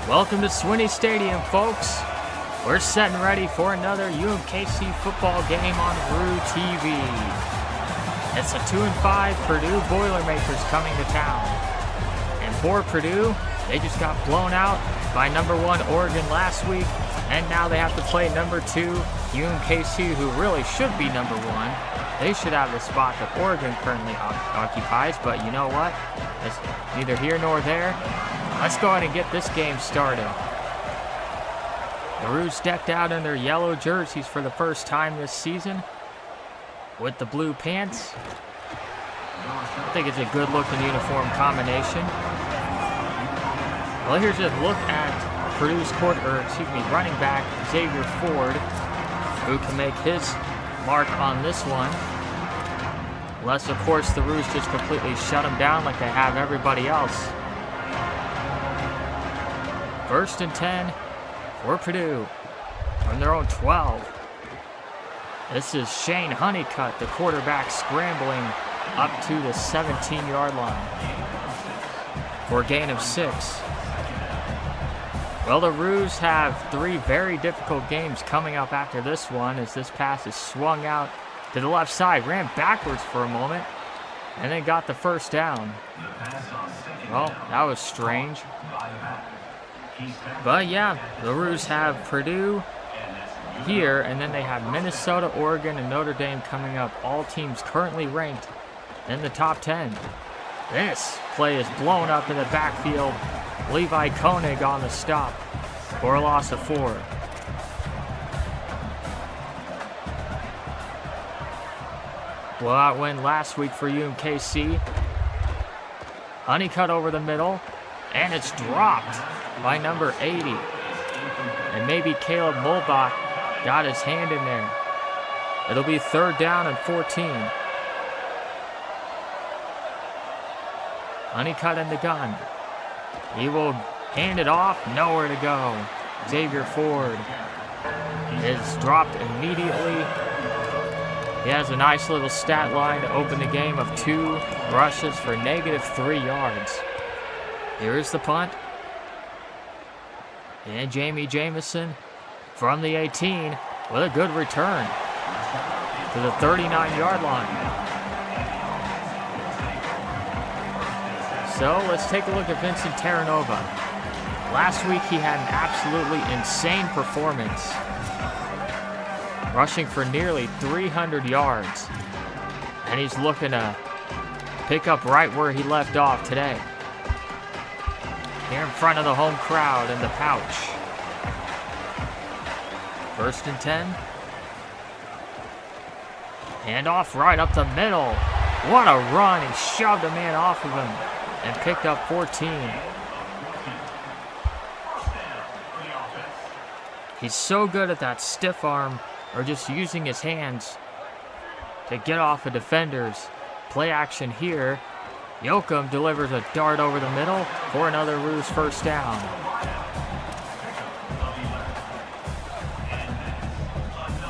Welcome to Swinney Stadium, folks. We're setting ready for another UMKC football game on Purdue TV. It's a 2-5 Purdue Boilermakers coming to town. And for Purdue, they just got blown out by number 1 Oregon last week, and now they have to play number 2 UMKC, who really should be number 1. They should have the spot that Oregon currently occupies, but you know what? It's neither here nor there. Let's go ahead and get this game started. The Roos decked out in their yellow jerseys for the first time this season with the blue pants. I think it's a good looking uniform combination. Well, here's a look at Purdue's running back Xavier Ford, who can make his mark on this one. Unless, of course, the Roos just completely shut him down like they have everybody else. 1st and 10 for Purdue from their own 12. This is Shane Honeycutt, the quarterback, scrambling up to the 17-yard line for a gain of 6. Well, the Roos have 3 very difficult games coming up after this one, as this pass is swung out to the left side, ran backwards for a moment, and then got the first down. Well, that was strange. But yeah, the Roos have Purdue here, and then they have Minnesota, Oregon, and Notre Dame coming up. All teams currently ranked in the top 10. This play is blown up in the backfield. Levi Koenig on the stop for a loss of 4. Blowout win last week for UMKC. Honeycutt over the middle, and it's dropped by number 80. And maybe Caleb Mulbach got his hand in there. It'll be 3rd down and 14. Honeycutt in the gun. He will hand it off, nowhere to go. Xavier Ford is dropped immediately. He has a nice little stat line to open the game of 2 rushes for -3 yards. Here is the punt. And Jamie Jamison from the 18 with a good return to the 39-yard line. So let's take a look at Vincent Terranova. Last week he had an absolutely insane performance, rushing for nearly 300 yards. And he's looking to pick up right where he left off today, here in front of the home crowd in the pouch. 1st and 10. Hand off right up the middle. What a run. He shoved a man off of him and picked up 14. He's so good at that stiff arm, or just using his hands to get off of defenders. Play action here. Yoakum delivers a dart over the middle for another Roos 1st down.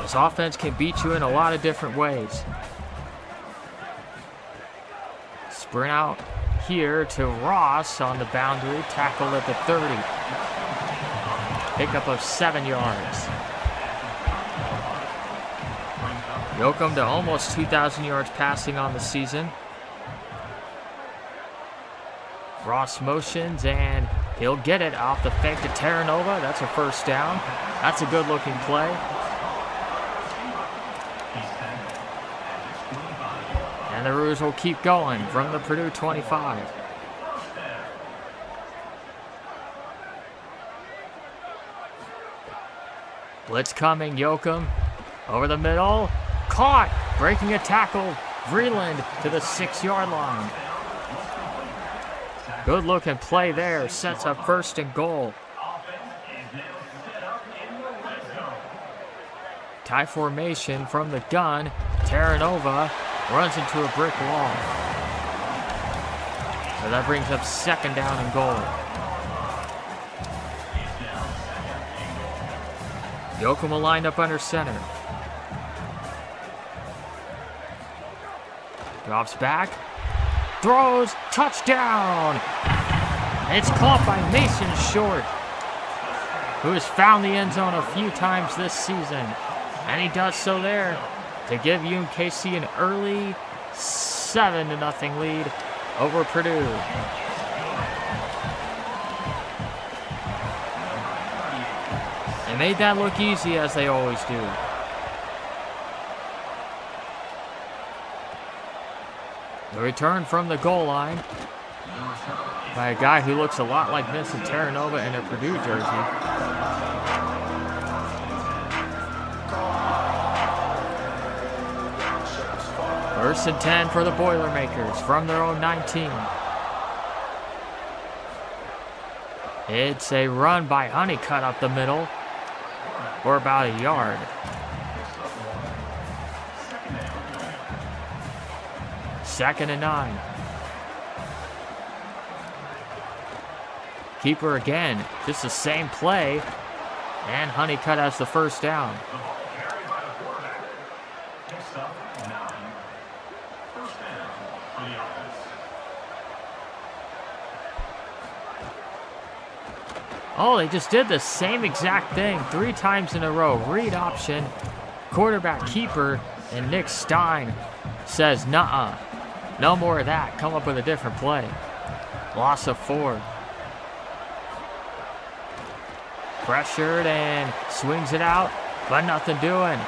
This offense can beat you in a lot of different ways. Sprint out here to Ross on the boundary, tackled at the 30. Pickup of 7 yards. Yoakum to almost 2,000 yards passing on the season. Ross motions, and he'll get it off the fake to Terranova. That's a 1st down. That's a good-looking play. And the Roos will keep going from the Purdue 25. Blitz coming, Yoakum over the middle. Caught, breaking a tackle. Vreeland to the 6-yard line. Good looking play there, sets up 1st and goal. Tie formation from the gun. Terranova runs into a brick wall. So that brings up 2nd down and goal. Yoakum will line up under center. Drops back. Throws. Touchdown. And it's caught by Mason Short. who has found the end zone a few times this season. And he does so there to give UMKC an early 7-0 lead over Purdue. They made that look easy, as they always do. The return from the goal line by a guy who looks a lot like Vincent Terranova in a Purdue jersey. First and 10 for the Boilermakers from their own 19. It's a run by Honeycutt up the middle for about a yard. Second and 9. Keeper again, just the same play, and Honeycutt has the first down. Oh, they just did the same exact thing 3 times in a row. Read option, quarterback keeper, and Nick Stein says, nuh-uh, no more of that. Come up with a different play. Loss of 4. Pressured and swings it out, but nothing doing.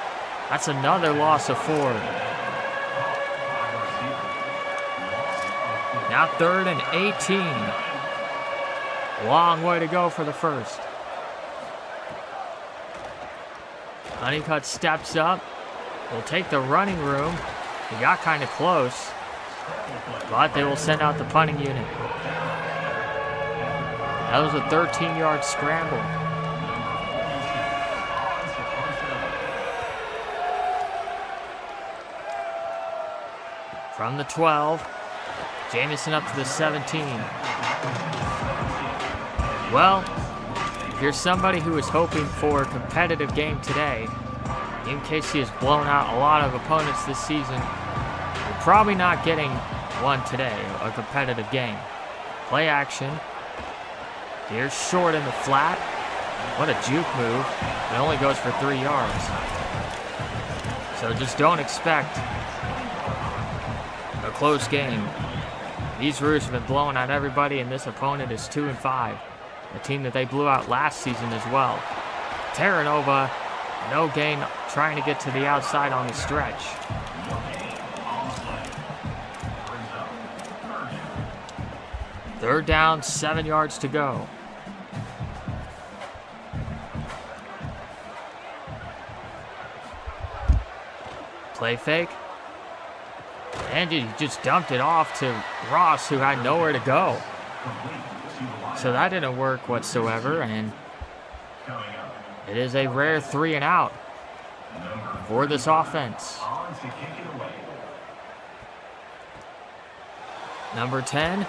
That's another loss of 4. Now 3rd and 18. Long way to go for the first. Honeycutt steps up. Will take the running room. He got kind of close, but they will send out the punting unit. That was a 13-yard scramble. From the 12, Jamison up to the 17. Well, if you're somebody who is hoping for a competitive game today, UMKC has blown out a lot of opponents this season. You're probably not getting one today, a competitive game. Play action. Here's short in the flat. What a juke move. It only goes for 3 yards. So just don't expect a close game. These Roos have been blowing out everybody, and this opponent is 2-5. A team that they blew out last season as well. Terranova, no gain, trying to get to the outside on the stretch. Third down, 7 yards to go. Play fake. And he just dumped it off to Ross, who had nowhere to go. So that didn't work whatsoever, and it is a rare 3 and out for this offense. Number 10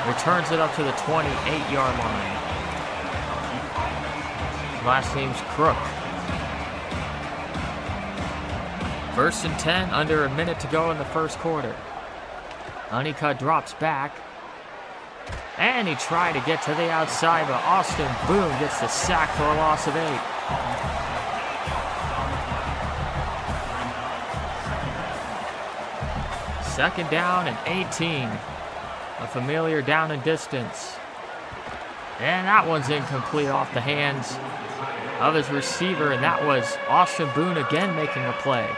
returns it up to the 28-yard line. Last name's Crook. First and 10, under a minute to go in the first quarter. Honeycutt drops back. And he tried to get to the outside, but Austin Boone gets the sack for a loss of 8. Second down and 18. A familiar down and distance. And that one's incomplete off the hands of his receiver, and that was Austin Boone again making a play.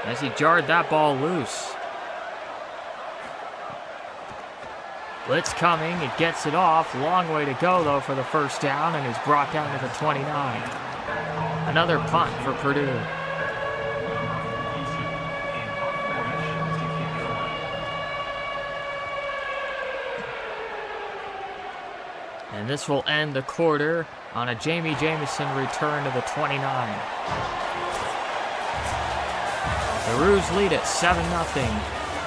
As he jarred that ball loose. Blitz coming, it gets it off. Long way to go, though, for the first down, and he's brought down to the 29. Another punt for Purdue. And this will end the quarter on a Jamie Jamison return to the 29. The Roos lead at 7-0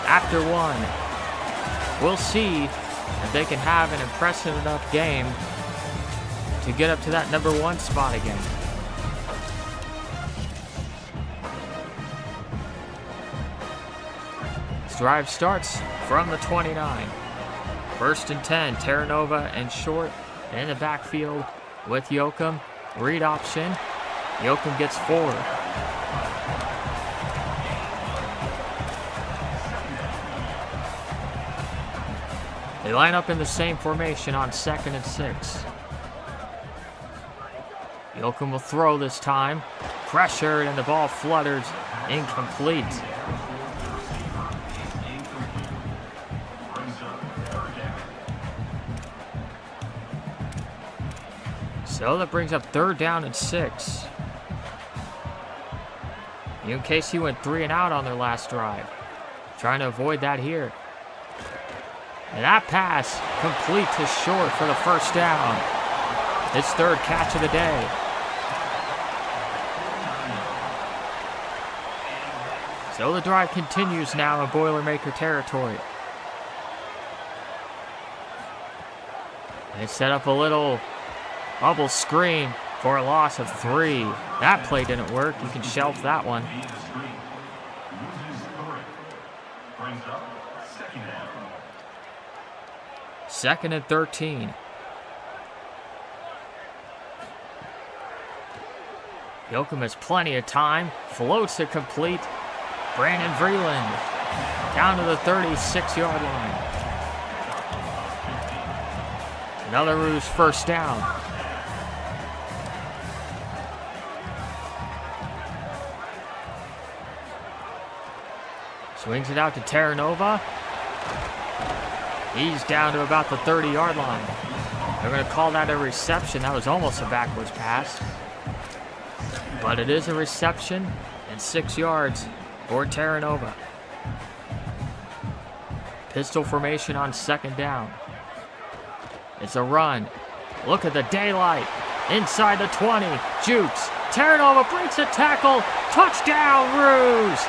after 1. We'll see if they can have an impressive enough game to get up to that number 1 spot again. This drive starts from the 29. First and 10, Terranova and short in the backfield with Yoakum. Read option. Yoakum gets 4. They line up in the same formation on 2nd and 6. Yoakum will throw this time. Pressured and the ball flutters. Incomplete. So that brings up 3rd down and 6. UMKC went 3 and out on their last drive. Trying to avoid that here. And that pass complete to short for the 1st down. His 3rd catch of the day. So the drive continues now in Boilermaker territory. They set up a little bubble screen for a loss of 3. That play didn't work. You can shelf that one. Second and 13. Yoakum has plenty of time. Floats it complete. Brandon Vreeland down to the 36-yard line. Another Rouge 1st down. Swings it out to Terranova. He's down to about the 30-yard line. They're going to call that a reception. That was almost a backwards pass. But it is a reception and 6 yards for Terranova. Pistol formation on 2nd down. It's a run. Look at the daylight. Inside the 20. Jukes. Terranova breaks a tackle. Touchdown, Rouge!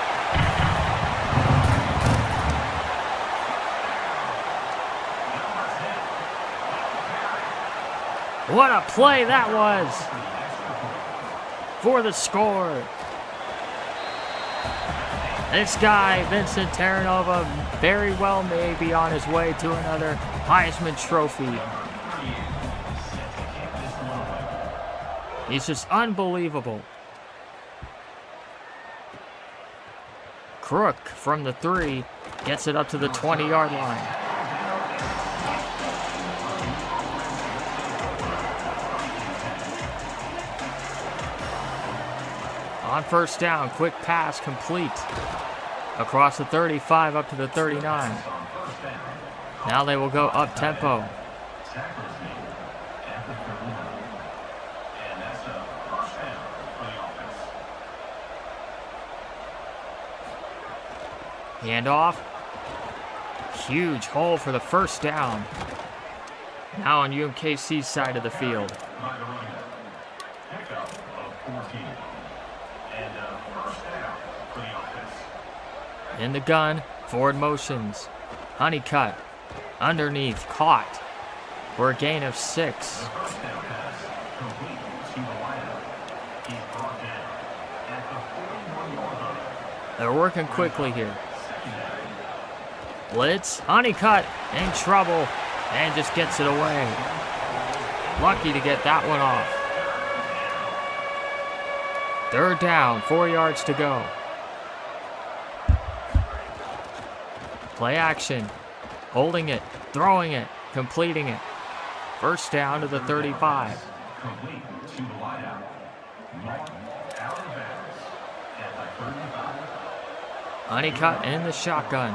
What a play that was for the score. This guy, Vincent Terranova, very well may be on his way to another Heisman Trophy. He's just unbelievable. Crook from the 3 gets it up to the 20-yard line. On 1st down, quick pass complete. Across the 35 up to the 39. Now they will go up tempo. Handoff. Huge hole for the 1st down. Now on UMKC's side of the field. In the gun, forward motions. Honeycutt, underneath, caught for a gain of 6. They're working quickly here. Blitz, Honeycutt in trouble and just gets it away. Lucky to get that one off. 3rd down, 4 yards to go. Play action, holding it, throwing it, completing it. 1st down to the 35. Honeycutt in the shotgun.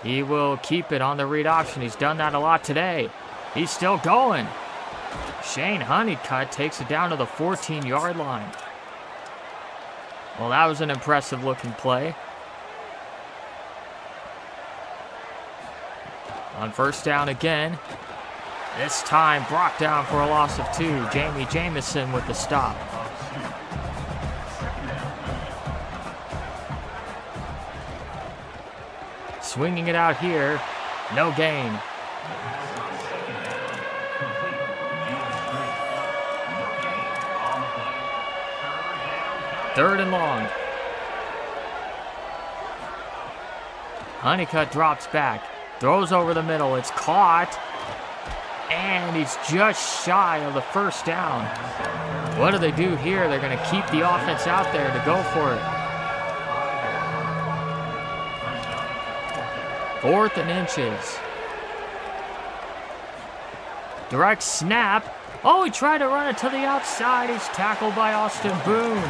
He will keep it on the read option. He's done that a lot today. He's still going. Shane Honeycutt takes it down to the 14-yard line. Well, that was an impressive looking play. On 1st down again. This time brought down for a loss of 2. Jamie Jamison with the stop. Swinging it out here. No gain. Third and long. Honeycutt drops back. Throws over the middle. It's caught. And he's just shy of the first down. What do they do here? They're going to keep the offense out there to go for it. 4th and inches. Direct snap. Oh, he tried to run it to the outside. He's tackled by Austin Boone.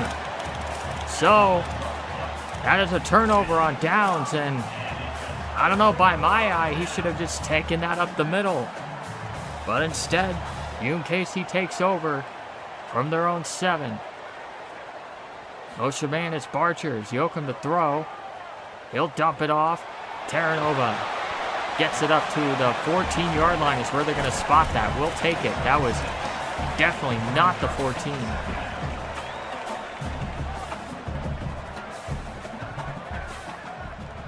So, that is a turnover on downs, and I don't know, by my eye, he should have just taken that up the middle. But instead, UMKC takes over from their own 7. Motion man is Barchers. Yoakum to throw. He'll dump it off. Terranova gets it up to the 14-yard line is where they're going to spot that. We'll take it. That was definitely not the 14.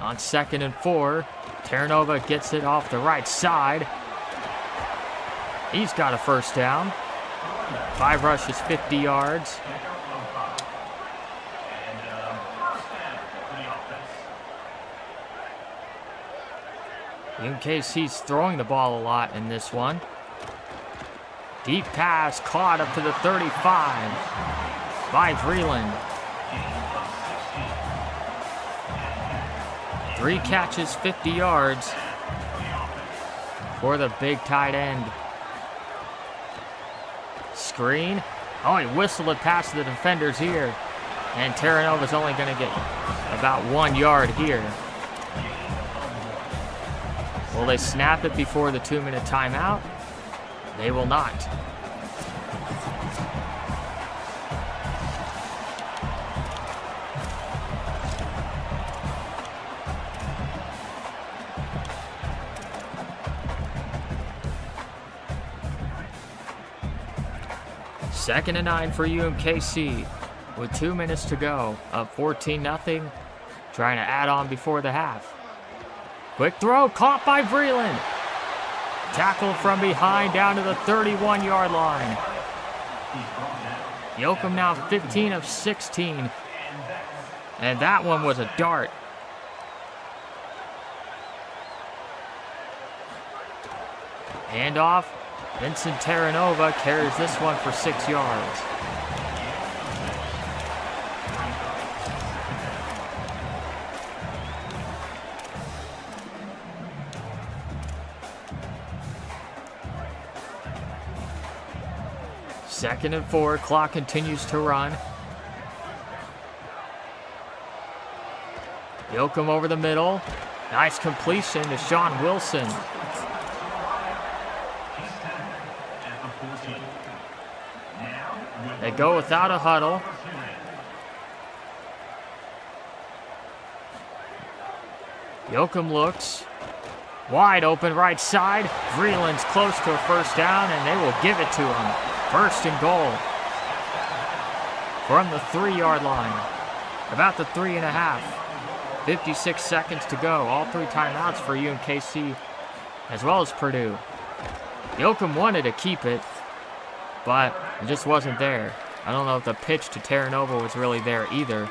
On 2nd and 4, Terranova gets it off the right side. He's got a first down. 5 rushes, 50 yards. UMKC's throwing the ball a lot in this one. Deep pass caught up to the 35 by Vreeland. 3 catches, 50 yards for the big tight end. Screen. Oh, he whistled it past the defenders here. And Terranova's only going to get about 1 yard here. Will they snap it before the 2-minute timeout? They will not. Second and 9 for UMKC with 2 minutes to go. Up 14-0. Trying to add on before the half. Quick throw caught by Vreeland. Tackle from behind down to the 31-yard line. Yoakum now 15 of 16. And that one was a dart. Handoff. Vincent Terranova carries this one for 6 yards. Second and 4, clock continues to run. Yoakum over the middle. Nice completion to Sean Wilson. They go without a huddle. Yoakum looks. Wide open right side. Vreeland's close to a first down, and they will give it to him. First and goal. From the 3-yard line. About the 3.5. 56 seconds to go. All 3 timeouts for UMKC as well as Purdue. Yoakum wanted to keep it, but it just wasn't there. I don't know if the pitch to Terranova was really there either.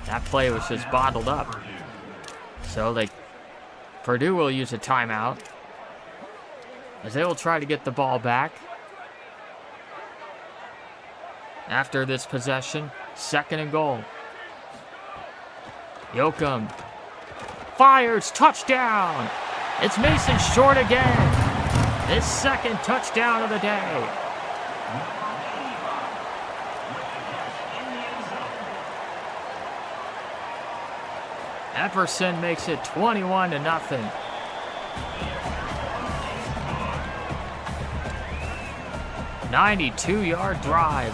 That play was just bottled up. So Purdue will use a timeout as they will try to get the ball back. After this possession, second and goal. Yoakum fires, touchdown! It's Mason Short again. His second touchdown of the day. Epperson makes it 21-0. 92-yard drive.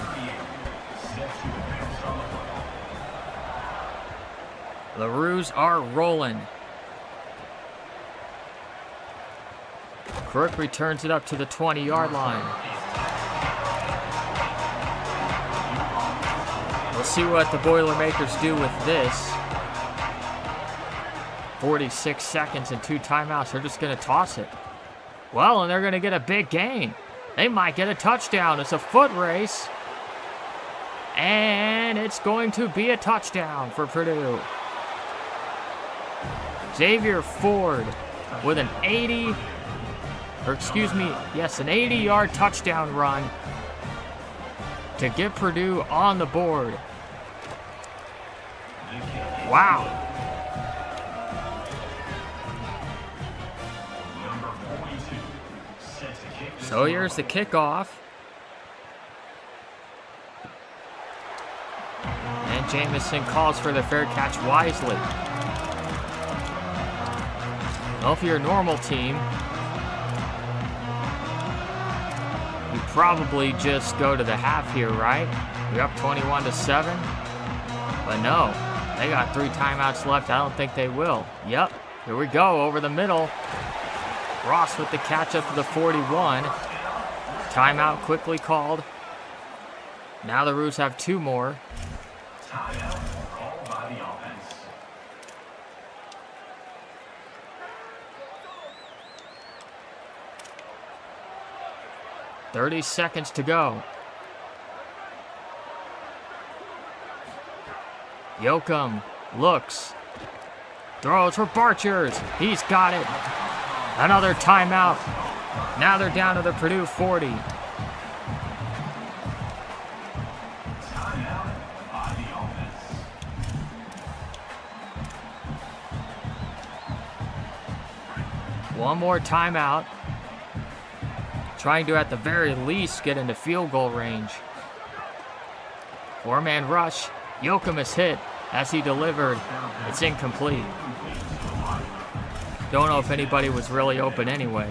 The Roos are rolling. Crook returns it up to the 20-yard line. We'll see what the Boilermakers do with this. 46 seconds and 2 timeouts. They're just going to toss it. Well, and they're going to get a big gain. They might get a touchdown. It's a foot race. And it's going to be a touchdown for Purdue. Xavier Ford with an 80-yard touchdown run to get Purdue on the board. Wow. So here's the kickoff. And Jamison calls for the fair catch wisely. Well, if you're a normal team, you probably just go to the half here, right? You're up 21-7. But no, they got 3 timeouts left. I don't think they will. Yep, here we go over the middle. Ross with the catch up to the 41. Timeout quickly called. Now the Roos have 2 more. Timeout called by the offense. "30 seconds to go. Yoakum looks. Throws for Barchers. He's got it. Another timeout. Now they're down to the Purdue 40. Timeout by the offense. One more timeout. Trying to, at the very least, get into field goal range. 4-man rush. Yoakum is hit as he delivered. It's incomplete. Don't know if anybody was really open anyway.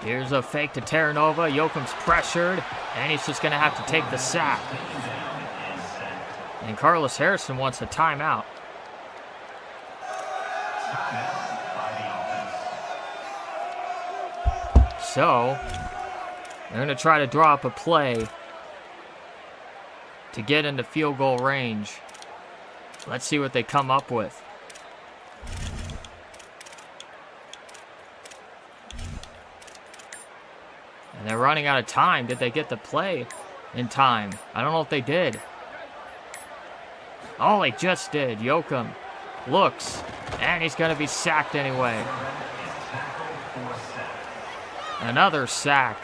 Here's a fake to Terranova. Yoakum's pressured, and he's just going to have to take the sack. And Carlos Harrison wants a timeout. So, they're going to try to draw up a play to get into field goal range. Let's see what they come up with. And they're running out of time. Did they get the play in time? I don't know if they did. Oh, they just did. Yoakum looks, and he's going to be sacked anyway. Another sack.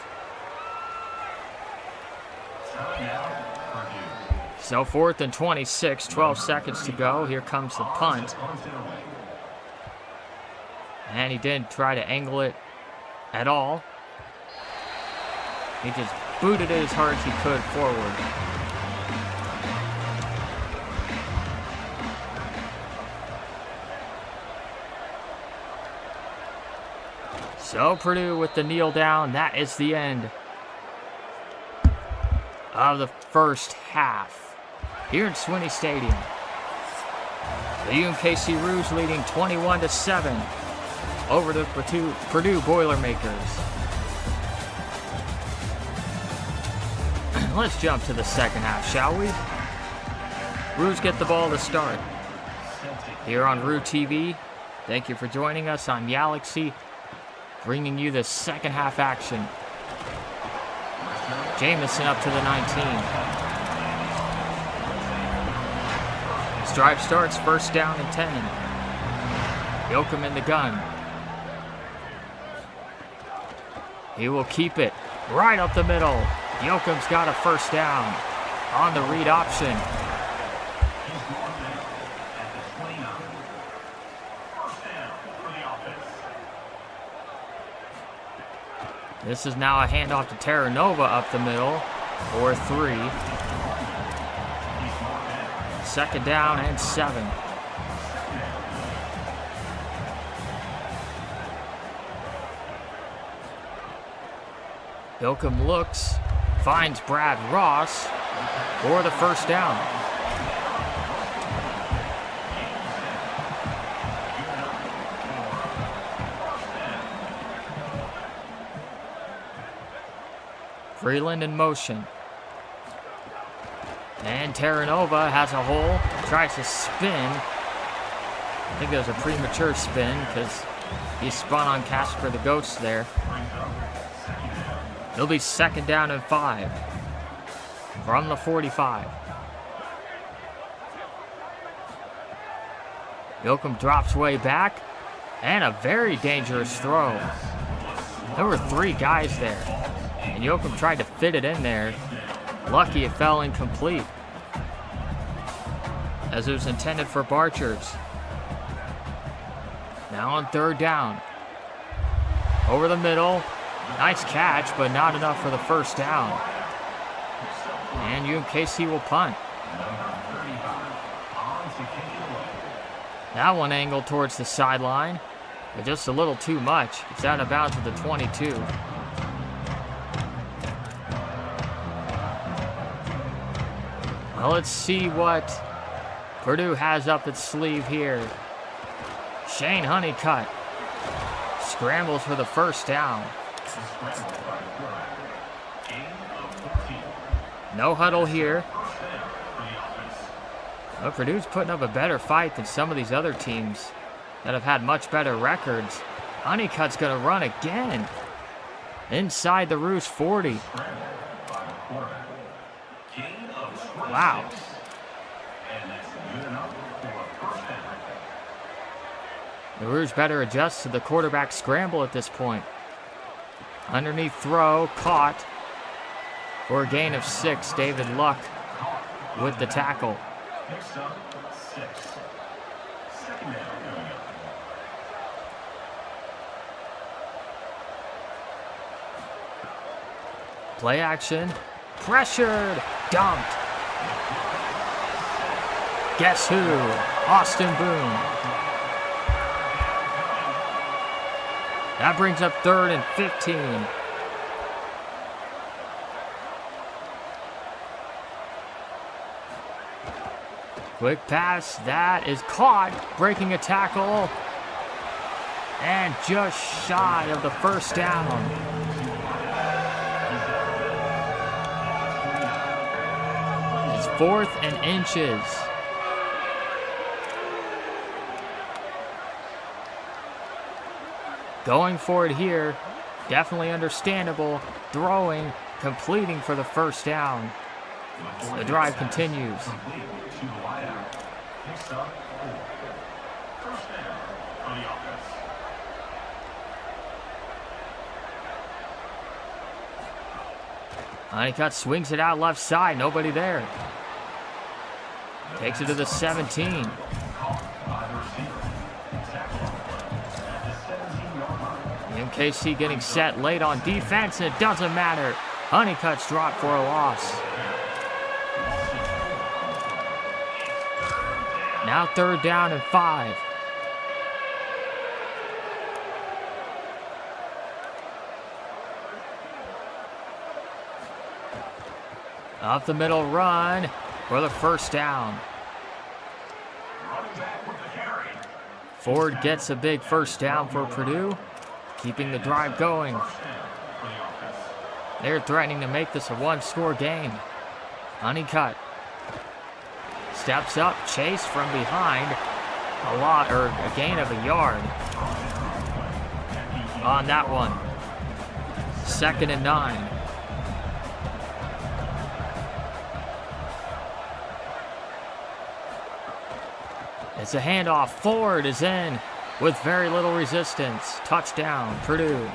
So 4th and 26, 12 seconds to go. Here comes the punt. And he didn't try to angle it at all. He just booted it as hard as he could forward. So Purdue with the kneel down. That is the end of the first half here in Swinney Stadium. The UMKC Roos leading 21-7 over the Purdue Boilermakers. Let's jump to the second half, shall we? Roos get the ball to start. Here on Roo TV, thank you for joining us. I'm Yalexi, bringing you the second half action. Jamison up to the 19. This drive starts 1st down and 10. Yoakum in the gun. He will keep it right up the middle. Yoakum's got a 1st down on the read option. This is now a handoff to Terranova up the middle for 3. 2nd down and 7. Yoakum looks, finds Brad Ross for the 1st down. Freeland in motion. And Terranova has a hole, tries to spin. I think it was a premature spin because he spun on Casper the Ghost there. It'll be 2nd down and 5 from the 45. Yoakum drops way back, and a very dangerous throw. There were 3 guys there, and Yoakum tried to fit it in there. Lucky it fell incomplete, as it was intended for Barchers. Now on 3rd down. Over the middle. Nice catch, but not enough for the 1st down. And UMKC will punt. That one angled towards the sideline, but just a little too much. It's out of bounds at the 22. Well, let's see what Purdue has up its sleeve here. Shane Honeycutt scrambles for the 1st down. No huddle here. Well, Purdue's putting up a better fight than some of these other teams that have had much better records. Honeycutt's going to run again. Inside the Roos 40. Wow. The Roos better adjust to the quarterback scramble at this point. Underneath throw, caught for a gain of 6. David Luck with the tackle. Play action, pressured, dumped. Guess who? Austin Boone. That brings up 3rd and 15. Quick pass, that is caught, breaking a tackle, and just shy of the 1st down. It's 4th and inches. Going for it here, definitely understandable. Throwing, completing for the 1st down. The drive continues. Honeycutt swings it out left side, nobody there. Takes it to the 17. MKC getting set late on defense, and it doesn't matter. Honeycutt's dropped for a loss. Now 3rd down and 5. Up the middle run for the 1st down. Ford gets a big 1st down for Purdue, keeping the drive going. They're threatening to make this a 1-score game. Honeycutt steps up, chase from behind, a gain of a yard on that one. 2nd and 9. It's a handoff. Ford is in with very little resistance. Touchdown, Purdue.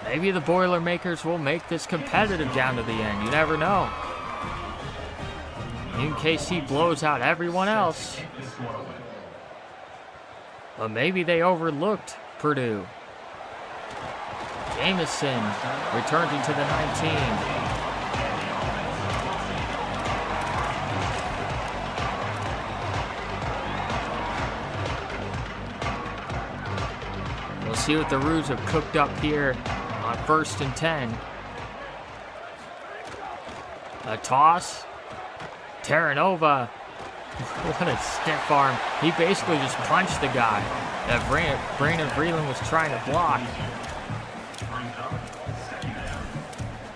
Maybe the Boilermakers will make this competitive down to the end. You never know. UMKC blows out everyone else. But maybe they overlooked Purdue. Jamison returns into the 19. We'll see what the Roos have cooked up here on 1st and 10. A toss. Terranova. What a stiff arm. He basically just punched the guy that Brandon Vreeland was trying to block.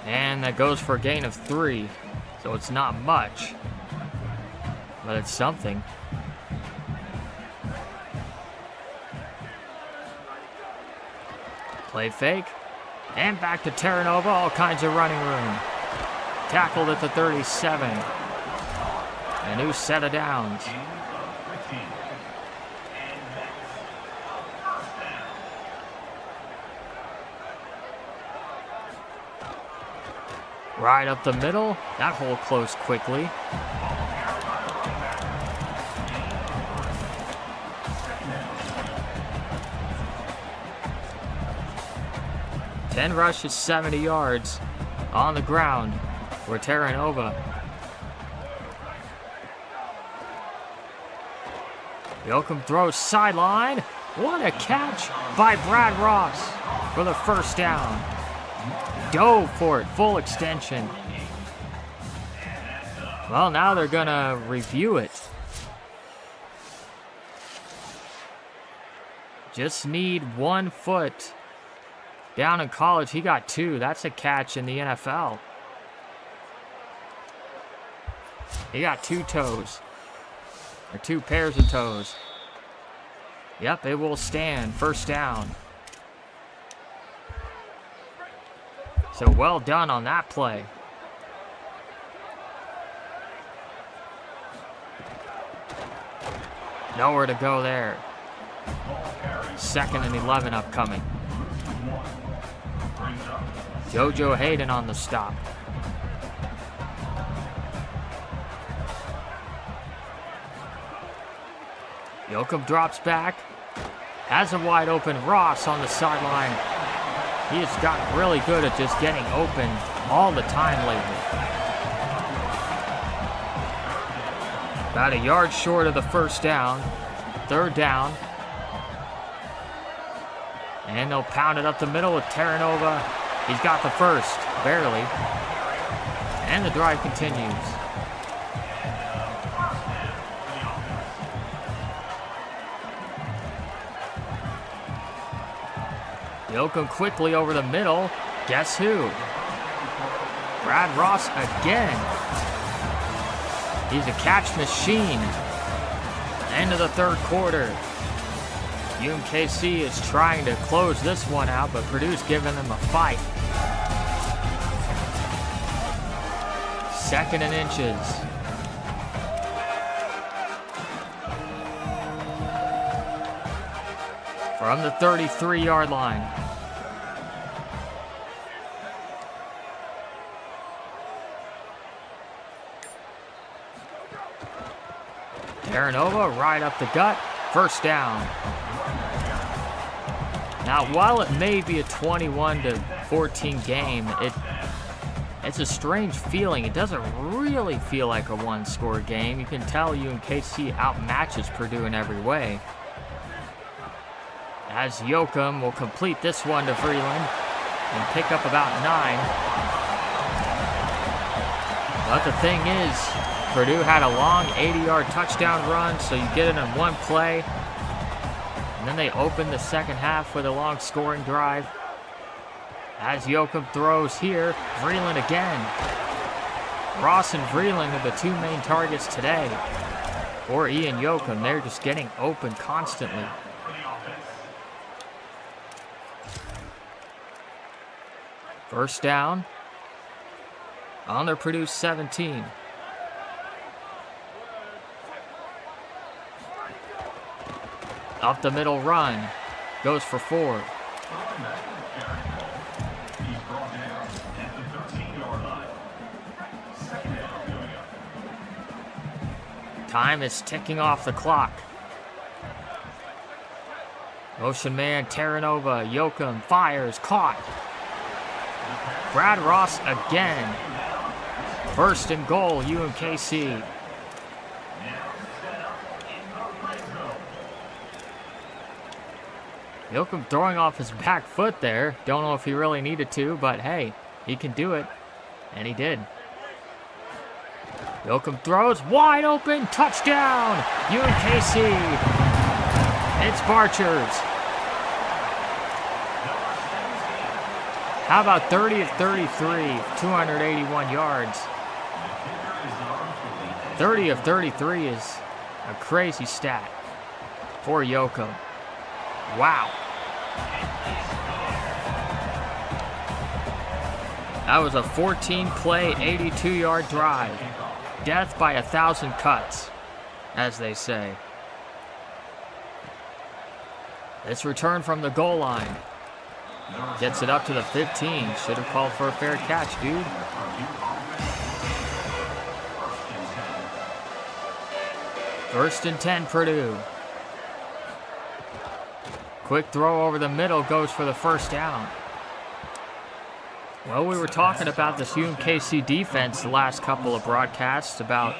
And that goes for a gain of 3. So it's not much, but it's something. Play fake. And back to Terranova. All kinds of running room. Tackled at the 37. A new set of downs. Right up the middle. That hole closed quickly. Ten rushes, 70 yards on the ground for Terranova. Yoakum throws sideline. What a catch by Brad Ross for the first down. Dove for it, full extension. Well, now they're gonna review it. Just need 1 foot. Down in college, he got 2. That's a catch in the NFL. He got 2 toes. Or 2 pairs of toes. Yep, it will stand. First down. So well done on that play. Nowhere to go there. 2nd and 11 upcoming. JoJo Hayden on the stop. Yoakum drops back. Has a wide open Ross on the sideline. He has gotten really good at just getting open all the time lately. About a yard short of the first down. 3rd down. And they'll pound it up the middle with Terranova. He's got the first, barely. And the drive continues. Yoakum quickly over the middle. Guess who? Brad Ross again. He's a catch machine. End of the 3rd quarter. UMKC is trying to close this one out, but Purdue's giving them a fight. 2nd and inches. From the 33-yard line. Terranova right up the gut. First down. Now, while it may be a 21-14 game, it's a strange feeling. It doesn't really feel like a one-score game. You can tell UMKC outmatches Purdue in every way. As Yoakum will complete this one to Vreeland and pick up about 9. But the thing is, Purdue had a long 80-yard touchdown run, so you get it in one play. And then they open the second half with a long scoring drive. As Yoakum throws here, Vreeland again. Ross and Vreeland are the 2 main targets today. For Ian Yoakum, they're just getting open constantly. First down on their Purdue 17. Up the middle run. Goes for 4. Time is ticking off the clock. Motion man Terranova. Yoakum fires. Caught. Brad Ross again. 1st and goal, UMKC. Yoakum throwing off his back foot there. Don't know if he really needed to, but hey, he can do it. And he did. Yoakum throws wide open. Touchdown! UMKC. It's Barchers. How about 30 of 33, 281 yards? 30 of 33 is a crazy stat for Yoakum. Wow. That was a 14-play, 82-yard drive. Death by 1,000 cuts, as they say. This return from the goal line. Gets it up to the 15. Should have called for a fair catch, dude. First and 10, Purdue. Quick throw over the middle goes for the first down. Well, we were talking about this UMKC defense the last couple of broadcasts about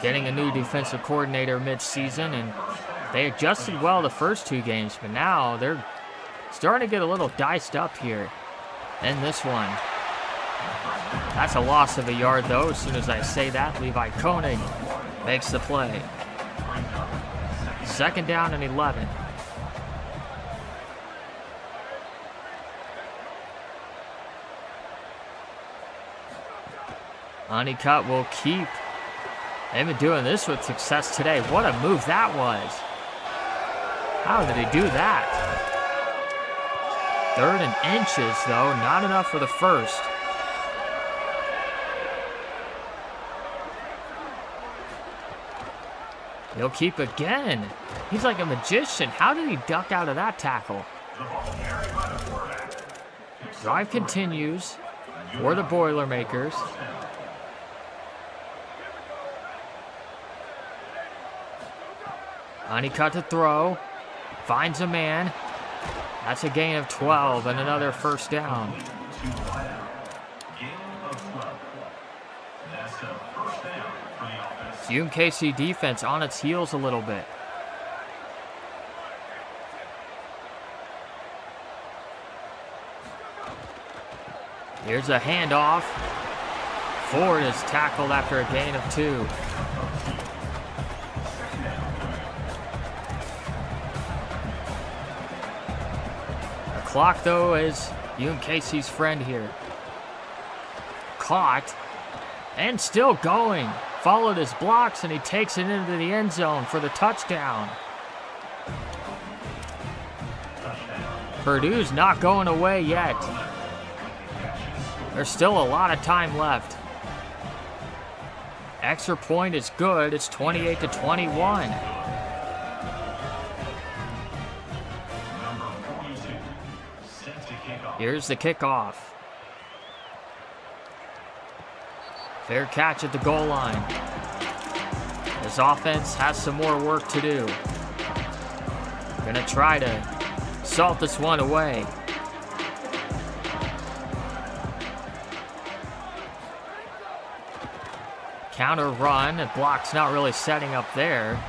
getting a new defensive coordinator mid-season, and they adjusted well the first 2 games, but now they're starting to get a little diced up here in this one. That's a loss of a yard, though. As soon as I say that, Levi Koenig makes the play. Second down and 11. Honeycutt will keep. They've been doing this with success today. What a move that was. How did he do that? 3rd and inches, though. Not enough for the first. He'll keep again. He's like a magician. How did he duck out of that tackle? Drive continues for the Boilermakers. Honeycutt to throw. Finds a man. That's a gain of 12 and another first down. UMKC defense on its heels a little bit. Here's a handoff. Ford is tackled after a gain of 2. The clock, though, is UMKC's friend here. Caught and still going. Followed his blocks, and he takes it into the end zone for the touchdown. Purdue's not going away yet. There's still a lot of time left. Extra point is good. It's 28-21. Here's the kickoff. Fair catch at the goal line. This offense has some more work to do. Gonna try to salt this one away. Counter run. The block's not really setting up there.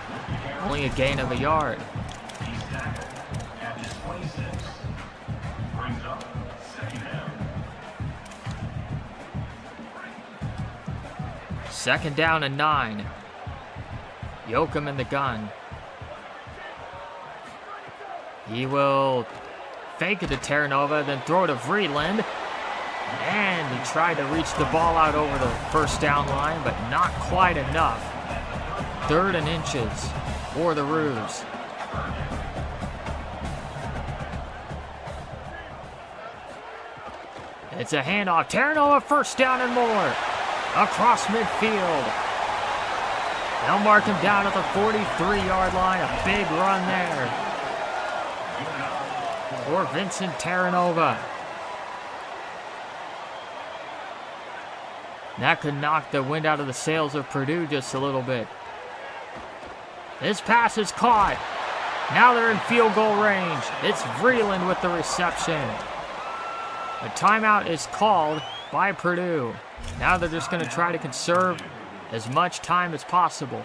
Only a gain of a yard. Second down and 9. Yoakum in the gun. He will fake it to Terranova, then throw it to Vreeland. And he tried to reach the ball out over the first down line, but not quite enough. 3rd and inches for the Roos. It's a handoff. Terranova, first down and more. Across midfield. They'll mark him down at the 43-yard line. A big run there for Vincent Terranova. That could knock the wind out of the sails of Purdue just a little bit. This pass is caught. Now they're in field goal range. It's Vreeland with the reception. A timeout is called by Purdue. Now they're just going to try to conserve as much time as possible.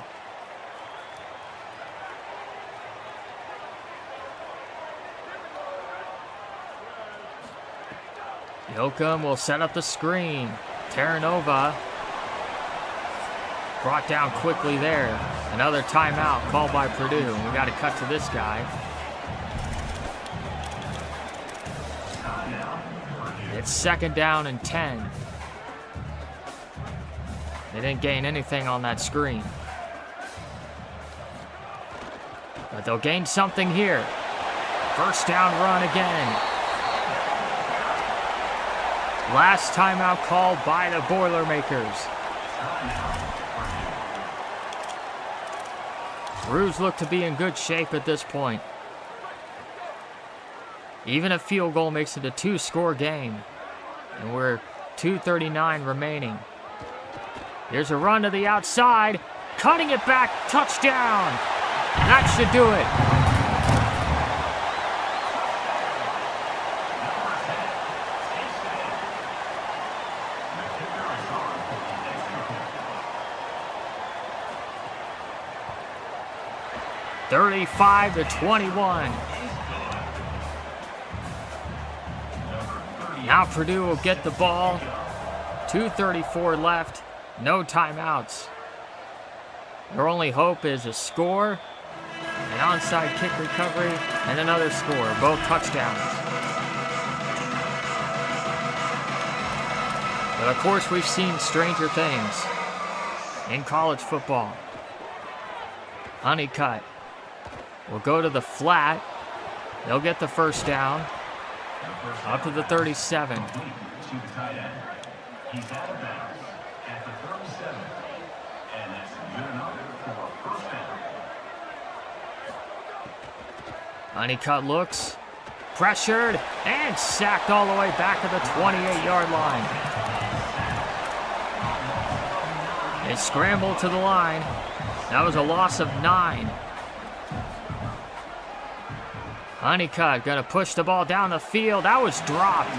Yoakum will set up the screen. Terranova brought down quickly there. Another timeout called by Purdue. We got to cut to this guy. It's second down and 10. They didn't gain anything on that screen. But they'll gain something here. First down run again. Last timeout called by the Boilermakers. Purdue's look to be in good shape at this point. Even a field goal makes it a 2-score game. And we're 2:39 remaining. Here's a run to the outside. Cutting it back. Touchdown. That should do it. (35-21). Now Purdue will get the ball. 2:34 left. No timeouts. Their only hope is a score, an onside kick recovery, and another score. Both touchdowns. But of course, we've seen stranger things in college football. Honeycutt will go to the flat. They'll get the first down. Up to the 37. He's out of bounds at the 37. And that's good enough for a first down. Honeycutt looks, pressured, and sacked all the way back at the 28-yard line. They scrambled to the line. That was a loss of 9. Honeycutt gonna push the ball down the field. That was dropped.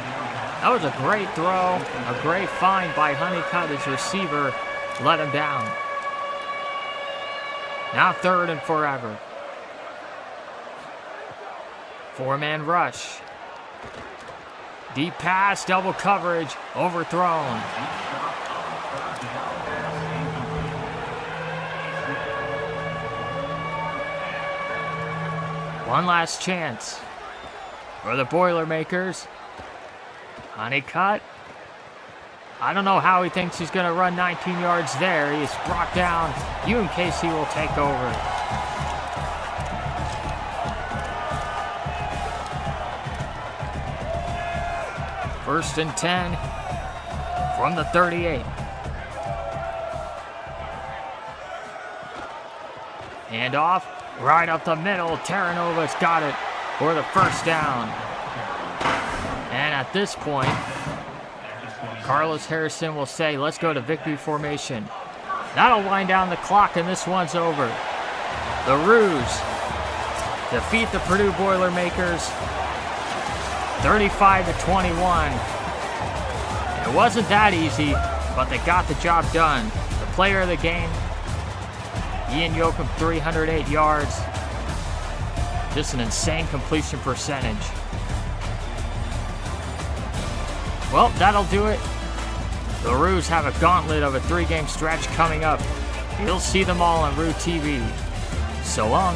That was a great throw, a great find by Honeycutt. His receiver let him down. Now 3rd and forever. 4-man rush. Deep pass, double coverage, overthrown. One last chance for the Boilermakers. Honeycutt. I don't know how he thinks he's going to run 19 yards there. He is brought down. UMKC will take over. First and 10 from the 38. Hand off. Right up the middle, Terranova's got it for the first down. And at this point, Carlos Harrison will say, let's go to victory formation. That'll wind down the clock, and this one's over. The Roos defeat the Purdue Boilermakers 35-21. It wasn't that easy, but they got the job done. The player of the game, Ian Yoakum, 308 yards. Just an insane completion percentage. Well, that'll do it. The Roos have a gauntlet of a 3-game stretch coming up. You'll see them all on Roo TV. So long.